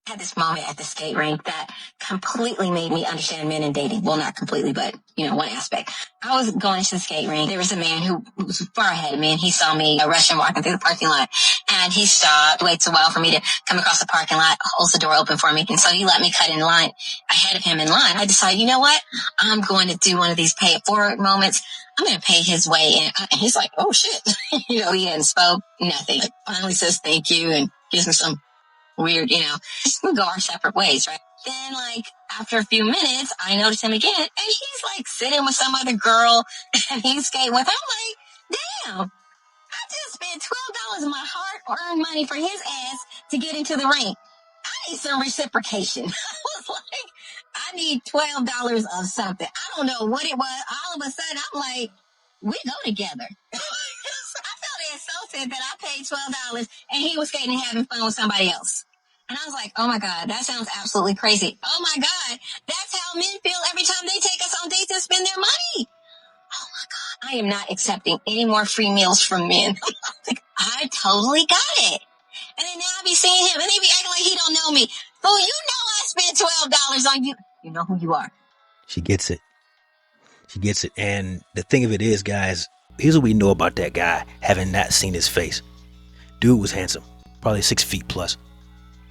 Had this moment at the skate rink that completely made me understand men and dating. Well, not completely, but, one aspect. I was going into the skate rink. There was a man who was far ahead of me, and he saw me rushing, walking through the parking lot. And he stopped, waits a while for me to come across the parking lot, holds the door open for me. And so he let me cut in line ahead of him in line. I decided, you know what? I'm going to do one of these pay it forward moments. I'm going to pay his way in. And he's like, oh, shit. He hadn't spoke, nothing. Like, finally says thank you and gives me some weird, we go our separate ways, right? Then, after a few minutes, I notice him again, and he's, sitting with some other girl, and he's skating with her. I'm like, damn, I just spent $12 of my hard-earned money for his ass to get into the ring. I need some reciprocation. I was like, I need $12 of something. I don't know what it was. All of a sudden, I'm like, we go together. I felt insulted that I paid $12 and he was skating and having fun with somebody else. And I was like, oh my God, that sounds absolutely crazy. Oh my God, that's how men feel every time they take us on dates and spend their money. Oh my God, I am not accepting any more free meals from men. I totally got it. And then now I be seeing him and he be acting like he don't know me. Fool, I spent $12 on you. You know who you are. She gets it. She gets it. And the thing of it is, guys, here's what we know about that guy, having not seen his face. Dude was handsome, probably 6 feet plus,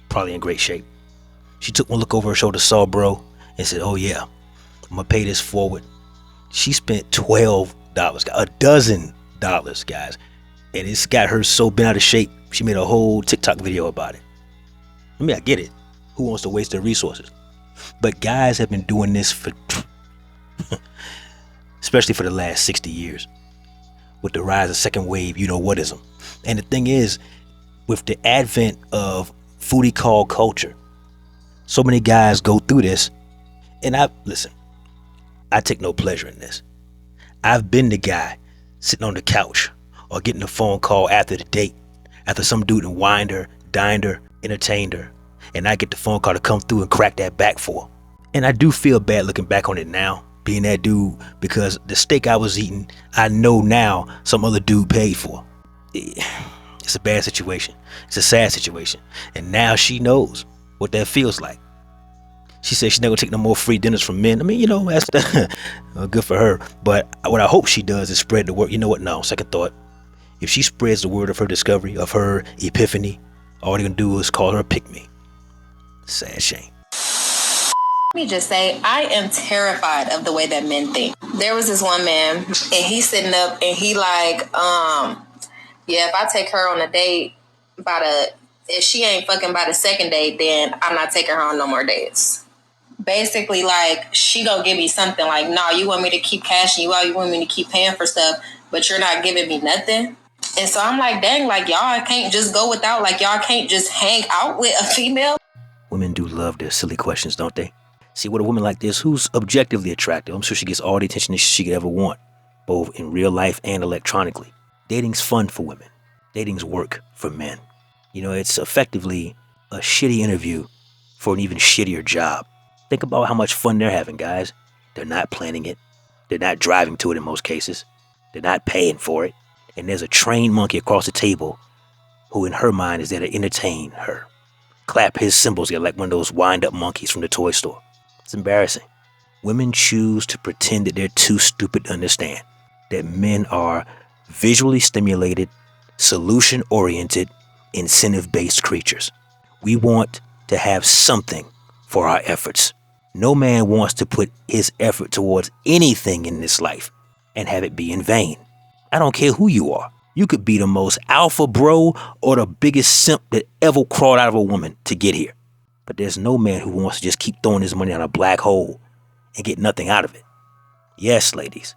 probably in great shape. She took one look over her shoulder, saw bro, and said, oh yeah, I'm gonna pay this forward. She spent $12, $12, guys. And it's got her so bent out of shape, she made a whole TikTok video about it. I mean, I get it. Who wants to waste their resources? But guys have been doing this for, especially for the last 60 years, with the rise of second wave, whatism. And the thing is, with the advent of foodie call culture, so many guys go through this. And I take no pleasure in this. I've been the guy sitting on the couch or getting a phone call after the date, after some dude and wined her, dined her, entertained her, and I get the phone call to come through and crack that back for her. And I do feel bad looking back on it now, being that dude, because the steak I was eating, I know now some other dude paid for. It's a bad situation. It's a sad situation. And now she knows what that feels like. She said she's never gonna take no more free dinners from men. I mean, that's good for her. But what I hope she does is spread the word. You know what? No, second thought. If she spreads the word of her discovery, of her epiphany, all they're gonna do is call her a pick-me. Sad shame. Let me just say, I am terrified of the way that men think. There was this one man, and he's sitting up, and he if I take her on a date, if she ain't fucking by the second date, then I'm not taking her on no more dates. Basically, she gonna give me something nah, you want me to keep cashing you out, you want me to keep paying for stuff, but you're not giving me nothing. And so I'm like, dang, y'all can't just go without, y'all can't just hang out with a female. Women do love their silly questions, don't they? See, with a woman like this, who's objectively attractive, I'm sure she gets all the attention that she could ever want, both in real life and electronically. Dating's fun for women. Dating's work for men. It's effectively a shitty interview for an even shittier job. Think about how much fun they're having, guys. They're not planning it. They're not driving to it in most cases. They're not paying for it. And there's a trained monkey across the table who in her mind is there to entertain her. Clap his cymbals like one of those wind-up monkeys from the toy store. It's embarrassing. Women choose to pretend that they're too stupid to understand that men are visually stimulated, solution-oriented, incentive-based creatures. We want to have something for our efforts. No man wants to put his effort towards anything in this life and have it be in vain. I don't care who you are. You could be the most alpha bro or the biggest simp that ever crawled out of a woman to get here. But there's no man who wants to just keep throwing his money down a black hole and get nothing out of it. Yes, ladies,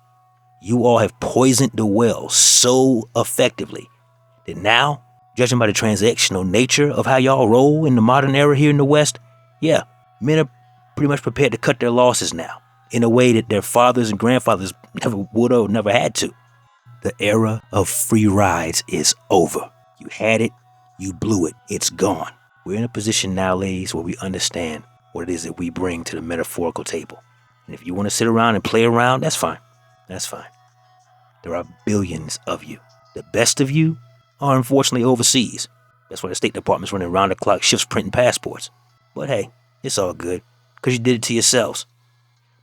you all have poisoned the well so effectively that now, judging by the transactional nature of how y'all roll in the modern era here in the West, yeah, men are pretty much prepared to cut their losses now in a way that their fathers and grandfathers never would or never had to. The era of free rides is over. You had it, you blew it, it's gone. We're in a position now, ladies, where we understand what it is that we bring to the metaphorical table. And if you want to sit around and play around, that's fine. That's fine. There are billions of you. The best of you are unfortunately overseas. That's why the State Department's running round-the-clock shifts printing passports. But hey, it's all good, because you did it to yourselves.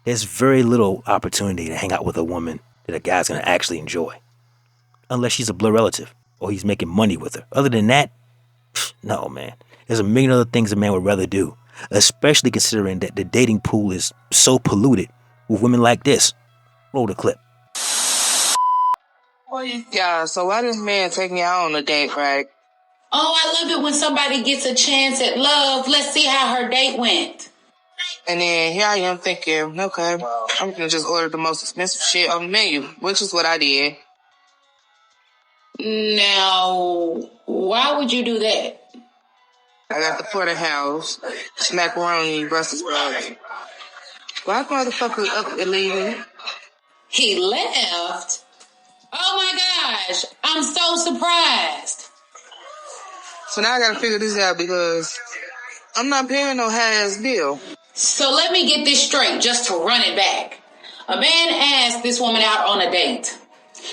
There's very little opportunity to hang out with a woman that a guy's going to actually enjoy. Unless she's a blood relative, or he's making money with her. Other than that, no, man. There's a million other things a man would rather do, especially considering that the dating pool is so polluted with women like this. Roll the clip. Yeah, so why this man taking you out on a date, right? Oh, I love it when somebody gets a chance at love. Let's see how her date went. And then here I am thinking, okay, I'm gonna just order the most expensive shit on the menu, which is what I did. Now, why would you do that? I got the porterhouse, macaroni, Brussels sprouts. Why motherfucker up and leaving? He left? Oh my gosh, I'm so surprised. So now I gotta figure this out because I'm not paying no high-ass bill. So let me get this straight just to run it back. A man asked this woman out on a date.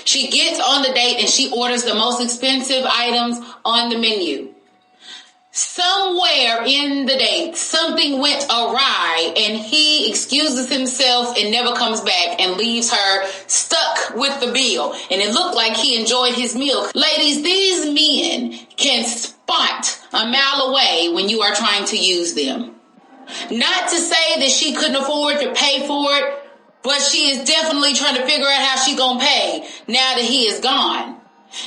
She gets on the date and she orders the most expensive items on the menu. Somewhere in the date, something went awry and he excuses himself and never comes back and leaves her stuck with the bill. And it looked like he enjoyed his meal. Ladies, these men can spot a mile away when you are trying to use them. Not to say that she couldn't afford to pay for it, but she is definitely trying to figure out how she gonna pay now that he is gone.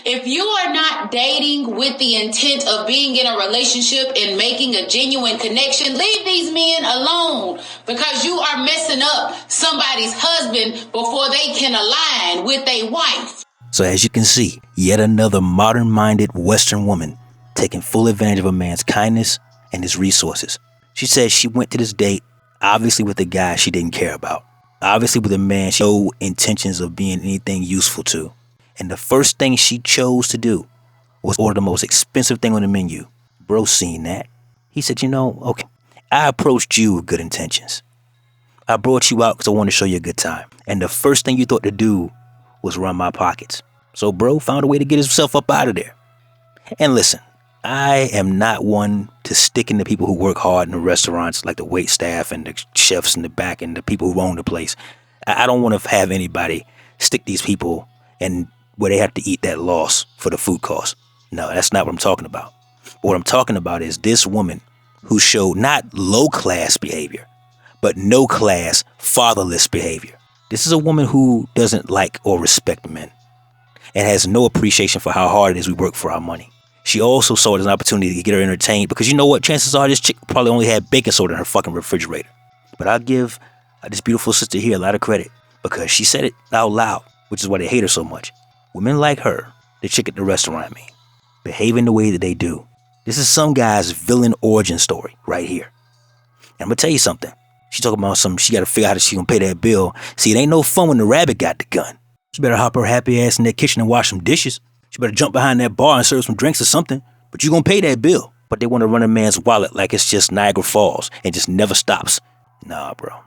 If you are not dating with the intent of being in a relationship and making a genuine connection, leave these men alone because you are messing up somebody's husband before they can align with their wife. So as you can see, yet another modern-minded Western woman taking full advantage of a man's kindness and his resources. She says she went to this date, obviously with a guy she didn't care about. Obviously with a man she had no intentions of being anything useful to. And the first thing she chose to do was order the most expensive thing on the menu. Bro seen that. He said, okay, I approached you with good intentions. I brought you out because I wanted to show you a good time. And the first thing you thought to do was run my pockets. So bro found a way to get himself up out of there. And listen, I am not one to stick in the people who work hard in the restaurants, like the wait staff and the chefs in the back and the people who own the place. I don't want to have anybody stick these people and where they have to eat that loss for the food cost. No, that's not what I'm talking about. But what I'm talking about is this woman who showed not low-class behavior, but no-class, fatherless behavior. This is a woman who doesn't like or respect men and has no appreciation for how hard it is we work for our money. She also saw it as an opportunity to get her entertained because you know what? Chances are this chick probably only had baking soda in her fucking refrigerator. But I'll give this beautiful sister here a lot of credit because she said it out loud, which is why they hate her so much. Women like her, the chick at the restaurant, behaving the way that they do. This is some guy's villain origin story right here. And I'm going to tell you something. She talking about something. She got to figure out how she going to pay that bill. See, it ain't no fun when the rabbit got the gun. She better hop her happy ass in that kitchen and wash some dishes. She better jump behind that bar and serve some drinks or something. But you going to pay that bill. But they want to run a man's wallet like it's just Niagara Falls and just never stops. Nah, bro.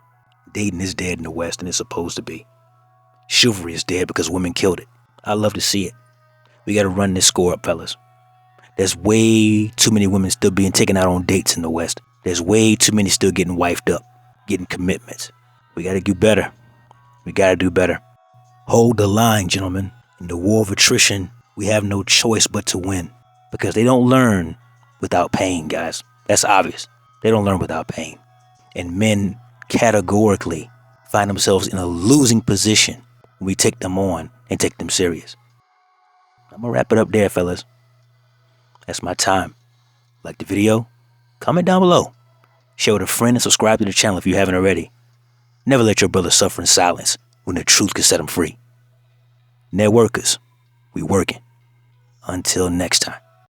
Dating is dead in the West and it's supposed to be. Chivalry is dead because women killed it. I love to see it. We got to run this score up, fellas. There's way too many women still being taken out on dates in the West. There's way too many still getting wifed up, getting commitments. We got to do better. We got to do better. Hold the line, gentlemen. In the war of attrition, we have no choice but to win. Because they don't learn without pain, guys. That's obvious. They don't learn without pain. And men categorically find themselves in a losing position when we take them on and take them serious. I'm going to wrap it up there, fellas. That's my time. Like the video? Comment down below. Share with a friend and subscribe to the channel if you haven't already. Never let your brother suffer in silence when the truth can set him free. Networkers, we working. Until next time.